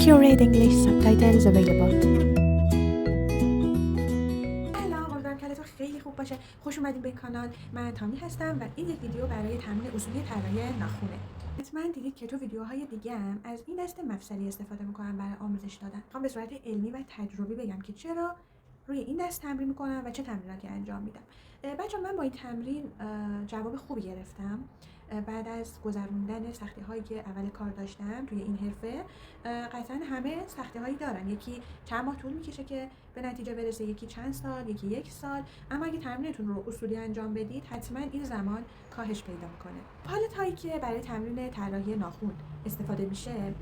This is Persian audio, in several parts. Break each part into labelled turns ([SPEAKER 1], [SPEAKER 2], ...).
[SPEAKER 1] Accurate English subtitles available.
[SPEAKER 2] سلام، امیدوارم که حالتون خیلی خوب باشه. خوش اومدین به کانال. من تامی هستم و این یک ویدیو برای تمرین اصولی طراحی ناخونه. حتما دیدید که تو ویدیوهای دیگه هم از این دسته مفصلی استفاده میکنم برای آموزش دادن. میخوام به صورت علمی و تجربی بگم که چرا روی این دست تمرین میکنم و چه تمریناتی انجام میدم. بچه‌ها، من با این تمرین جواب خوبی گرفتم. بعد از گذروندن سختی هایی که اول کار داشتم توی این حرفه، قطعا همه سختی هایی دارن. یکی چند ماه طول میکشه که به نتیجه برسه، یکی چند سال، یکی یک سال. اما اگه تمرینتون رو اصولی انجام بدید، حتما این زمان کاهش پیدا میکنه. پالت هایی که برای تمرین طراحی ناخن استفاده میشه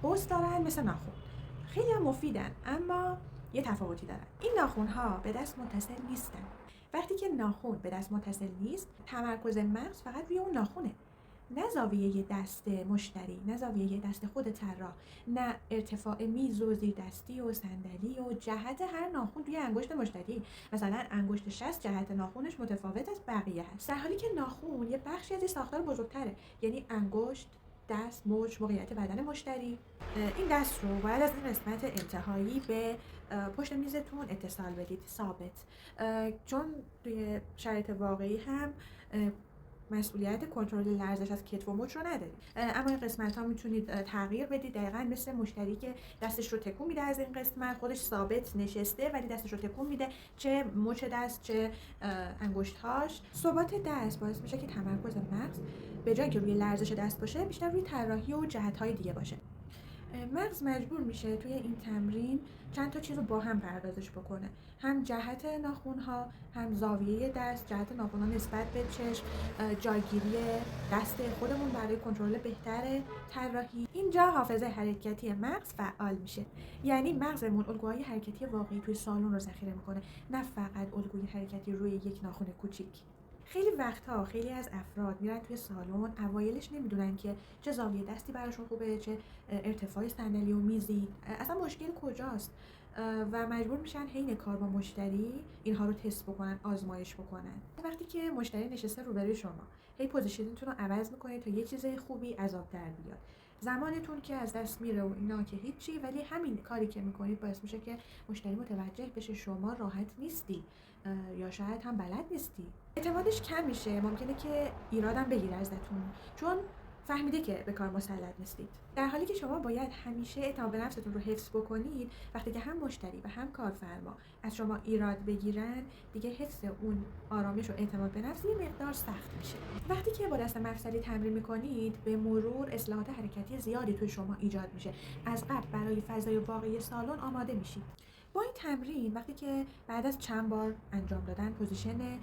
[SPEAKER 2] قوس دارن مثل ناخن، خیلی هم مفیدن، اما یه تفاوتی دارن. این ناخن ها به دست متصل نیستن. وقتی که ناخن به دست متصل نیست، تمرکز مغز فقط روی اون ناخنه، نه زاویه دست مشتری، نه زاویه دست خود طراح، نه ارتفاع میز و زیر دستی و صندلی و جهت هر ناخن روی انگشت مشتری. مثلا انگشت 60 جهت ناخنش متفاوت از بقیه هست، در حالی که ناخن یه بخشی از ساختار بزرگتره، یعنی انگشت، دست، مچ، موقعیت بدن مشتری. این دست رو باید از این قسمت انتهایی به پشت میزتون اتصال بدید، ثابت، چون توی شرایط واقعی هم مسئولیت کنترل لرزش از کتف و مچ رو ندارید، اما این قسمت ها میتونید تغییر بدید، دقیقاً مثل مشتری که دستش رو تکون میده از این قسمت، خودش ثابت نشسته ولی دستش رو تکون میده، چه مچ دست چه انگشت‌هاش. ثبات دست باعث میشه که تمرکز مغز به جای که روی لرزش دست باشه، بیشتر روی طراحی و جهت‌های دیگه باشه. مغز مجبور میشه توی این تمرین چند تا چیز رو با هم پردازش بکنه، هم جهت ناخن‌ها، هم زاویه دست، جهت ناخن‌ها نسبت به چشم، جایگیری دست خودمون برای کنترل بهتر طراحی. اینجا حافظه حرکتی مغز فعال میشه، یعنی مغزمون الگوهای حرکتی واقعی توی سالن رو ذخیره میکنه، نه فقط الگوی حرکتی روی یک ناخن کوچیک. خیلی وقتها خیلی از افراد میرن توی سالن، اوایلش نمیدونن که چه زاویه دستی براشون خوبه، چه ارتفاع صندلی و میزی، اصلا مشکل کجاست، و مجبور میشن حین کار با مشتری اینها رو تست بکنن، آزمایش بکنن. وقتی که مشتری نشسته روبروی شما، هی پوزیشنتون رو عوض میکنید تا یه چیز خوبی از آب در بیاد، زمانتون که از دست میره و اینا که هیچی، ولی همین کاری که میکنید باعث میشه که مشتری متوجه بشه شما راحت نیستی یا شاید هم بلد نیستی. اعتمادش کم میشه، ممکنه که ایرادم بگیره ازتون، چون فهمیده که به کار مسلط نیستید، در حالی که شما باید همیشه اعتماد به نفستون رو حفظ بکنید. وقتی که هم مشتری و هم کارفرما از شما ایراد بگیرن، دیگه حفظ اون آرامش و اعتماد به نفس یه مقدار سخت میشه. وقتی که با دست مفصلی تمرین میکنید، به مرور اصلاحات حرکتی زیادی توی شما ایجاد میشه، از قبل برای فضای واقعی سالن آماده میشید. با این تمرین وقتی که بعد از چند بار انجام دادن پوزیشن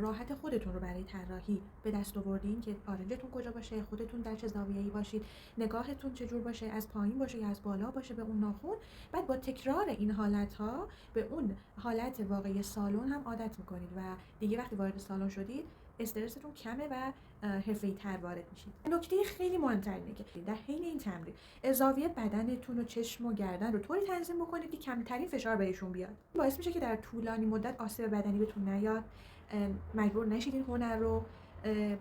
[SPEAKER 2] راحت خودتون رو برای طراحی به دست آوردین که آرنجتون کجا باشه، خودتون در چه زاویه‌ای باشید، نگاهتون چجور باشه، از پایین باشه یا از بالا باشه به اون ناخن، بعد با تکرار این حالت‌ها به اون حالت واقعی سالن هم عادت می‌کنید و دیگه وقتی وارد سالن شدید استرستون کمه و حرفه‌ای‌تر وارد میشید. نکته خیلی مهم‌تر اینه که در حین این تمرین زاویه بدنتون و چشم و گردن رو طوری تنظیم بکنید که کمترین فشار بهشون بیاد. باعث میشه که در طولانی مدت آسیب بدنی بهتون نیاد، مجبور نشید این هنر رو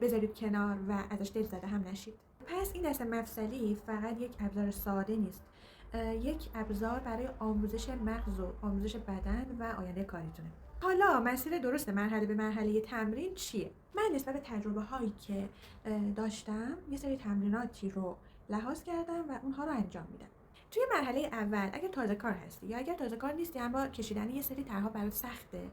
[SPEAKER 2] بذارید کنار و ازش دل زده هم نشید. پس این دست مفصلی فقط یک ابزار ساده نیست، یک ابزار برای آموزش مغز و آموزش بدن و آینده کاریتونه. حالا مسیر درست مرحله به مرحله تمرین چیه؟ من نسبت به تجربه هایی که داشتم یه سری تمریناتی رو لحاظ کردم و اونها رو انجام میدم. توی مرحله اول اگر تازه کار هستی یا اگر تازه کار نیستی اما کشیدن یه سری طرح‌ها برات سخته،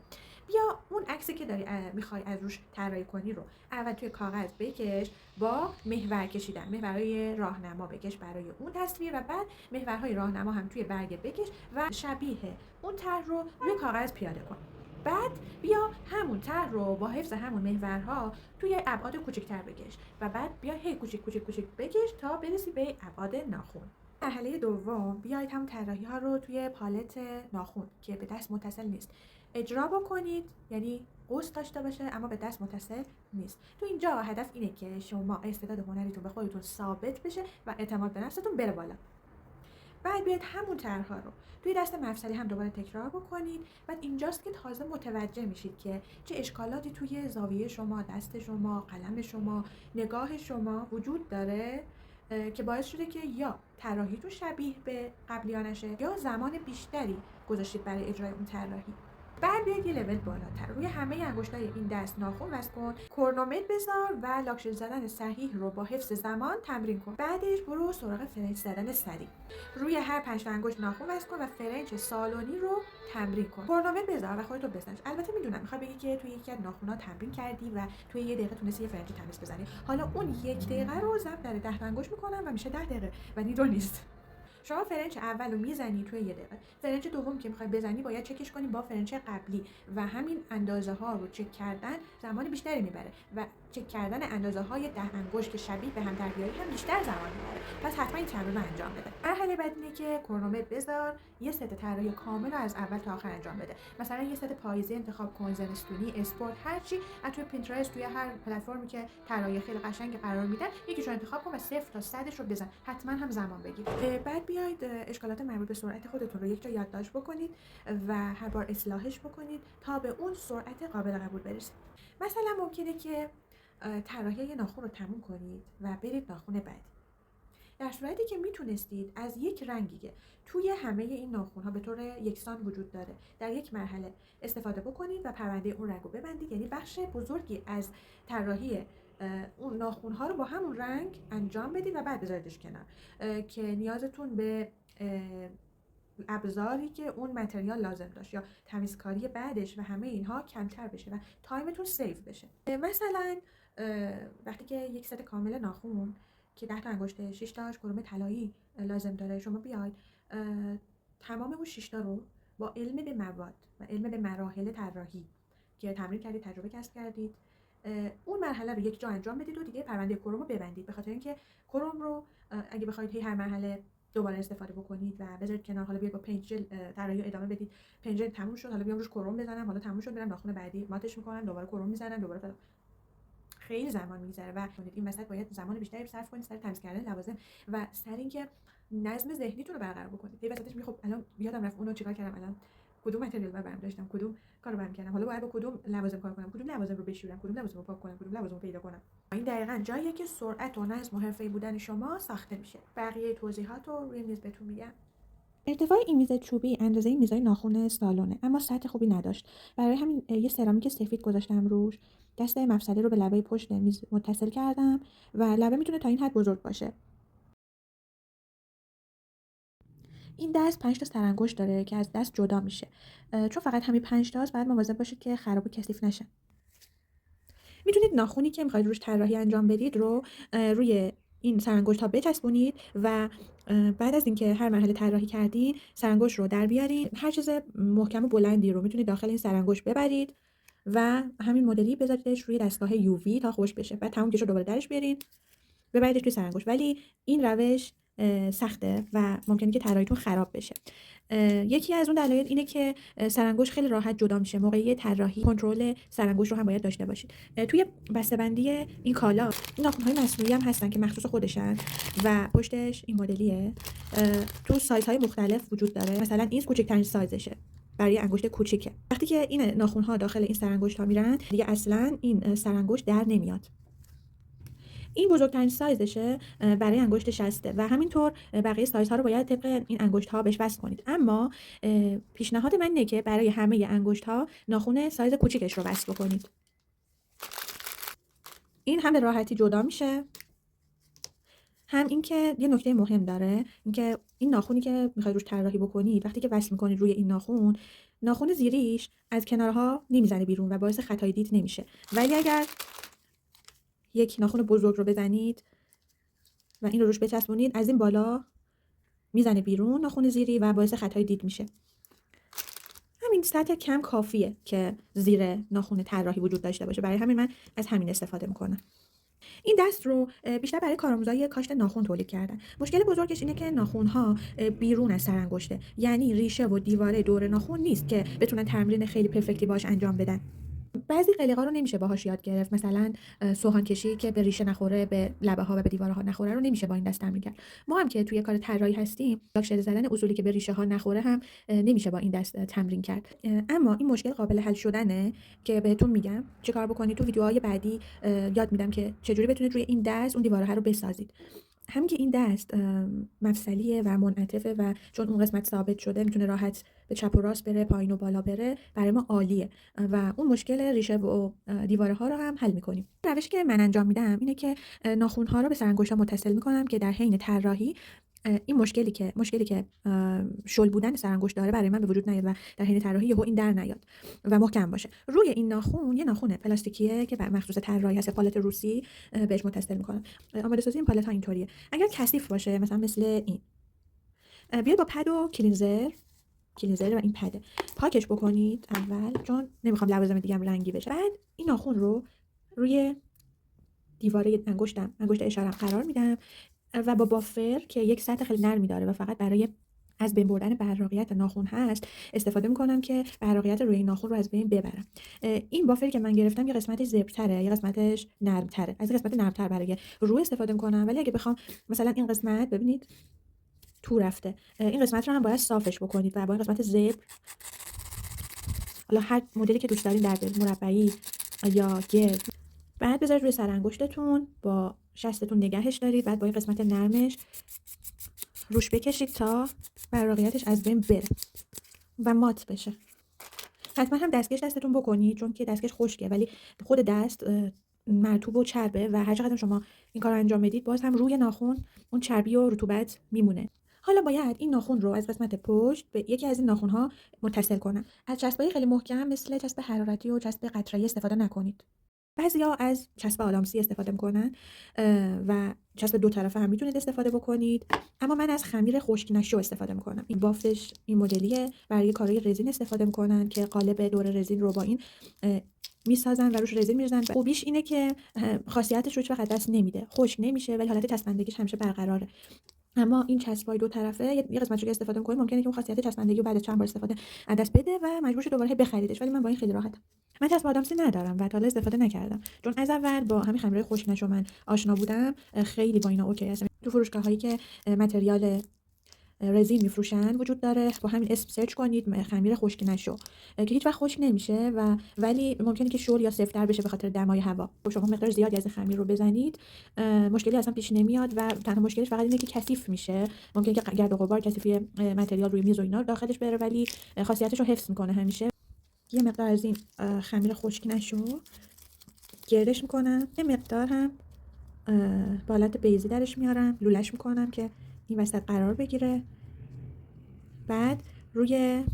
[SPEAKER 2] بیا اون عکسی که داری میخوای از روش طراحی کنی رو اول توی کاغذ بکش، با محور کشیدن، محورهای راهنما بکش برای اون تصویر و بعد محورهای راهنما هم توی برگه بکش و شبیه اون طرح رو روی کاغذ پیاده کن. بعد بیا همون طرح رو با حفظ همون محورها توی ابعاد کوچکتر بکش و بعد بیا هی کوچیک بکش تا برسی به ابعاد ناخن. مرحله دوم بیایید هم طراحی ها رو توی پالت ناخن که به دست متصل نیست اجرا بکنید، یعنی قوس داشته باشه اما به دست متصل نیست. تو اینجا هدف اینه که شما استعداد هنریتون به خودتون ثابت بشه و اعتماد به نفستون بره بالا. بعد بیاید همون طرح‌ها رو توی دست مفصلی هم دوباره تکرار بکنید. بعد اینجاست که تازه متوجه میشید که چه اشکالاتی توی زاویه شما، دست شما، قلم شما، نگاه شما وجود داره که باعث شده که یا طراحیتون شبیه به قبلیانشه یا زمان بیشتری گذاشتید برای اجرای اون طراحی. بعد بیاید یه لول بالاتر روی همه انگشتای این دست ناخن وصل کن، کرونومتر بذار و لاکشل زدن صحیح رو با حفظ زمان تمرین کن. بعدش برو سراغ فرنچ زدن سریع. روی هر 5 انگشت ناخن وصل کن و فرنچ سالونی رو تمرین کن. کرونومتر بذار و خودت بزنش. البته میدونم میخوای بگی که توی یکی از ناخن‌ها تمرین کردی و توی یه دقیقه تونستی یه فرنچ تمیز بزنی. حالا اون یک دقیقه رو ضرب در 10 انگشت میکنم و میشه 10 دقیقه و نیدو نیست. شما فرنچ اول رو میزنی توی یه دقیقه، فرنچ دوم که میخوای بزنی باید چکش کنی با فرنچ قبلی و همین اندازه ها رو چک کردن زمان بیشتری میبره و چک کردن اندازه های 10 انگشت که شبیه به هم در بیاری هم بیشتر زمان میبره. پس حتما این تمرین رو انجام بده. مرحله بعد اینه که کرونومتر بذار، یه ست طراحی کامل رو از اول تا آخر انجام بده. مثلا یه ست پاییزی انتخاب کن، زمستونی، اسپورت، هر چی از توی پینترست، توی هر پلتفرمی که طراحی خیلی قشنگ قرار میدن یکیشو انتخاب کن و 0 تا 100 رو بزن. حتما هم زمان بگیر. بعد بیاید اشکالات مربوط به سرعت خودتون رو یک جا یادداشت بکنید و هر بار اصلاحش بکنید تا به اون سرعت قابل قبول برسید. مثلا ممکنه که طراحی ناخن رو تموم کنید و برید ناخن بعدی. در صورتی که میتونستید از یک رنگی که توی همه این ناخن‌ها به طور یکسان وجود داره در یک مرحله استفاده بکنید و پرونده اون رنگ رو ببندید، یعنی بخش بزرگی از طراحی اون ناخن‌ها رو با همون رنگ انجام بدید و بعد بذاریدش کنار که نیازتون به ابزاری که اون متریال لازم داشت یا تمیزکاری بعدش و همه اینها کمتر بشه و تایمتون سیو بشه. مثلا وقتی که یک ست کامل ناخن که 10 تا انگشت 6 تاش کروم طلایی لازم داره، شما بیاید تمام اون 6 تا رو با علم به مواد و علم به مراحل طراحی که تمرین کردید، تجربه کسب کردید، اون مرحله رو یک جا انجام بدید و دیگه پرونده کروم رو ببندید. به خاطر اینکه کروم رو اگه بخواید هر مرحله دوباره استفاده بکنید و بذارید کنار، حالا بیاید با پینت جل طراحی ادامه بدید، پینت جل تموم شد حالا بیام روش کروم بزنم، حالا تموم شد برم ناخن بعدی ماتش میکنم، دوباره کروم میزنم، دوباره خیلی زمان میگذره و این وسط باید زمان بیشتری صرف کنید سر تمیز کردن لوازم و سر اینکه نظم ذهنیتون رو برقرار بکنید. این وسطش میگه خب الان یادم رفت اونو چیکار کردم، الان کدوم متریال رو برام داشتم، کدوم کارو برام کردم، حالا باید با کدوم لوازم کار کنم، کدوم لوازم رو بشورم، کدوم لوازم رو پاک کنم، کدوم لوازم رو پیدا کنم. این دقیقاً جاییه که سرعت و نظم و حرفه‌ای بودن شما ساخته میشه. بقیه توضیحات رو روی میز بهتون میگم.
[SPEAKER 1] ارتفاع این میز چوبی اندازه میزای ناخن سالونه، اما سطح خوبی نداشت. برای همین یه سرامیک سفید گذاشتم روش. دست مفصلی رو به لبه پشت میز متصل کردم و لبه میتونه تا این حد بزرگ باشه. این دست 5 تا سرانگشت داره که از دست جدا میشه. چون فقط همین 5 تاست باید مواظب باشید که خراب و کثیف نشه. میتونید ناخونی که میخواید روش طراحی انجام بدید رو روی این سرانگشت ها بچسبونید و بعد از اینکه هر مرحله طراحی کردین سرانگشت رو در بیارین. هر چیز محکم و بلندی رو میتونید داخل این سرانگشت ببرید و همین مدلی بذاریدش روی دستگاه UV تا خوش بشه. بعد تموم که شد دوباره درش بیارین ببریدش توی سرانگشت. ولی این روش سخته و ممکنه که طراحیتون خراب بشه. یکی از اون دلایل اینه که سرانگشت خیلی راحت جدا میشه. موقعی طراحی کنترل سرانگشت رو هم باید داشته باشید. توی بسته‌بندی این کالا این ناخن‌های مصنوعی هم هستن که مخصوص خودشن و پشتش این مدلیه. تو سایزهای مختلف وجود داره. مثلا این کوچکترین سایزشه برای انگشت کوچیکه. وقتی که این ناخن‌ها داخل این سرانگشت ها میرن دیگه اصلا این سرانگشت در نمیاد. این بزرگترین سایزشه برای انگشت شسته و همینطور بقیه سایزها رو باید طبق این انگشت ها بهش وصل کنید. اما پیشنهاد من اینه که برای همه انگشت ها ناخن سایز کوچیکش رو وصل بکنید. این هم به راحتی جدا میشه، هم اینکه یه نکته مهم داره، اینکه این ناخونی که میخواید روش طراحی بکنید وقتی که وصل میکنید روی این ناخن زیریش از کنارها نمیزنه بیرون و باعث خطای دید نمیشه. ولی اگر یک ناخن بزرگ رو بزنید و این رو روش بچسبونید از این بالا میزنه بیرون ناخن زیری و باعث خطای دید میشه. همین سطح کم کافیه که زیر ناخن طراحی وجود داشته باشه. برای همین من از همین استفاده میکنم. این دست رو بیشتر برای کارآموزای کاشت ناخن تولید کردن. مشکل بزرگش اینه که ناخن‌ها بیرون از سرانگشته، یعنی ریشه و دیواره دور ناخن نیست که بتونن تمرین خیلی پرفکتی باش انجام بدن. بعضی قلقا رو نمیشه باهاش یاد گرفت. مثلا سوهان کشی که به ریشه نخوره، به لبه ها و به دیوارها نخوره رو نمیشه با این دست تمرین کرد. ما هم که توی کار طراحی هستیم، لاکشل زدن اصولی که به ریشه ها نخوره هم نمیشه با این دست تمرین کرد. اما این مشکل قابل حل شدنه که بهتون میگم چه کار بکنید. تو ویدیوهای بعدی یاد میدم که چجوری بتونید روی این دست اون دیواره ها رو بسازید. همین که این دست مفصلیه و منعطفه و چون اون قسمت ثابت شده میتونه راحت به چپ و راست بره، پایین و بالا بره، برای ما عالیه و اون مشکل ریشه و دیواره ها رو هم حل میکنیم. روشی که من انجام میدم اینه که ناخن ها رو به سرانگشت‌ها متصل میکنم که در حین طراحی این مشکلی که شل بودن سرانگشت داره برای من به وجود نیاد و در حین طراحی یهو این در نیاد و محکم باشه. روی این ناخن یه ناخن پلاستیکیه که مخصوص طراحی هست، پالت روسی، بهش متصل میکنم. آماده سازی این پالت ها اینطوریه. اگر کثیف باشه مثلا مثل این، بیاید با پد و کلینزر و این پده پاکش بکنید اول، چون نمیخوام لوازم دیگه هم رنگی بشه. بعد این ناخن رو روی دیواره انگشت اشارم قرار میدم و با بافر که یک سطح خیلی نرمی داره و فقط برای از بین بردن براقیت ناخن هست استفاده میکنم که براقیت روی ناخن رو از بین ببرم. این بافری که من گرفتم یه قسمتش زبرتره، یه قسمتش نرمتره. از این قسمت نرمتر برای رو استفاده میکنم، ولی اگه بخوام مثلا این قسمت ببینید تو رفته، این قسمت رو هم باید صافش بکنید و با این قسمت زبر، حالا هر مدلی که دوست دارین در بیارید، مربعی یا گرد، بعد بذارید روی سر انگشتتون با شستتون نگهش دارید، بعد با این قسمت نرمش روش بکشید تا براقیتش از بین بره و مات بشه. حتما هم دستکش دستتون بکنید، چون که دستکش خشکه ولی خود دست مرطوب و چربه و هر چقدر شما این کار رو انجام بدید باز هم روی ناخن اون چربی و رطوبت میمونه. حالا باید این ناخن رو از قسمت پشت به یکی از این ناخن ها متصل کنم. از چسبای خیلی محکم مثل چسب حرارتی و چسب قطره‌ای استفاده نکنید. بعضیا از چسب آدامسی استفاده میکنن و چسب دو طرفه هم میتونید استفاده بکنید، اما من از خمیر خشک نشو استفاده میکنم. این بافتش این مدلیه. برای کارهای رزین استفاده میکنن که قالب دور رزین رو با این میسازن و روش رزین میریزن. خوبیش اینه که خاصیتش رو هیچ وقت دست نمیده، خشک نمیشه ولی حالت چسبندگیش همیشه برقراره. اما این چسبای دو طرفه یه قسمتش که استفاده می‌کنید ممکنه که اون خاصیت چسبندگی رو بعد از چند بار استفاده از دست بده و مجبور شید دوباره بخریدش، ولی من با این خیلی راحتم. من چسب آدامسی ندارم و تا حالا استفاده نکردم، چون از اول با همین خمیرای خشک نشو من آشنا بودم. خیلی با اینا اوکی هستم. تو فروشگاه‌هایی که متریال رزین میفروشن وجود داره، با همین اسم سرچ کنید خمیر خشک نشو که هیچ وقت خشک نمیشه و ولی ممکنه که شل یا سفت‌تر بشه به خاطر دمای هوا. شما مقدار زیادی از خمیر رو بزنید مشکلی اصلا پیش نمیاد و تنها مشکلش فقط اینه که کثیف میشه. ممکنه که گرد و غبار کثیفی متریال روی میز و اینا داخلش بره، ولی خاصیتش رو حفظ میکنه همیشه. یه مقدار از این خمیر خشک نشو گردش میکنم، یه مقدار هم با حالت بیضی درش میارم، لولش میکنم که این وسط قرار بگیره. بعد روی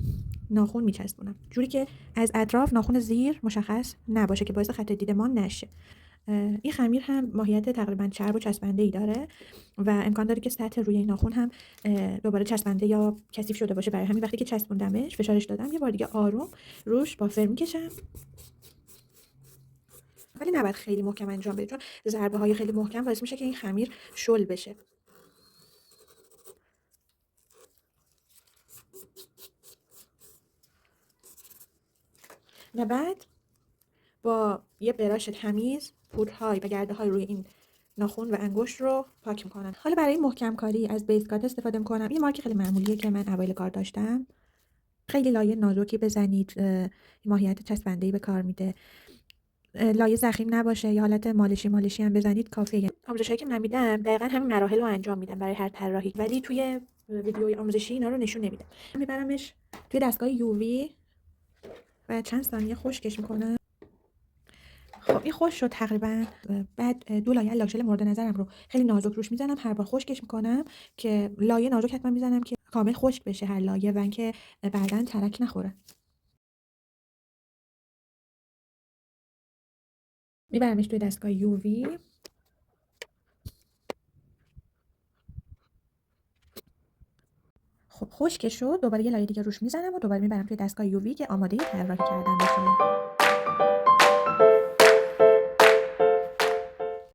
[SPEAKER 1] ناخن میچسبونم جوری که از اطراف ناخن زیر مشخص نباشه که باعث خط دیدمان نشه. این خمیر هم ماهیت تقریبا چرب و چسبنده ای داره و امکان داره که سطح روی این ناخن هم دوباره چسبنده یا کثیف شده باشه. برای همین وقتی که چسبوندمش فشارش دادم یه بار دیگه آروم روش بافر میکشم، ولی نباید خیلی محکم انجام بدید چون ضربه های خیلی محکم باعث میشه که این خمیر شل بشه. و بعد با یه براش تمیز پودرهای و گرده های روی این ناخن و انگشت رو پاک میکنم. حالا برای محکم کاری از بیس کات استفاده میکنم. این مارک خیلی معمولیه که من اوایل کار داشتم. خیلی لایه نازکی بزنید، ماهیت چسبنده‌ای به کار میده. لایه ضخیم نباشه، یا حالت مالشی هم بزنید کافیه. آموزشایی که من میدم دقیقاً همین مراحل رو انجام میدم برای هر طراحی، ولی توی ویدیوی آموزشی اینا رو نشون نمیدم. میبرمش توی دستگاه یووی و چند ثانیه خشکش میکنم. خب این خشک شد تقریبا. بعد دو لایه لاکچل مورد نظرم رو خیلی نازک روش میزنم، هر بار خشکش میکنم که لایه نازک حتما میزنم که کامل خشک بشه هر لایه و اینکه بعداً ترک نخوره. میبرمش توی دستگاه یووی. خب خشک شد، دوباره یه لایه دیگه روش میزنم و دوباره میبرم توی دستگاه یووی که آماده طراحی کردن بشه.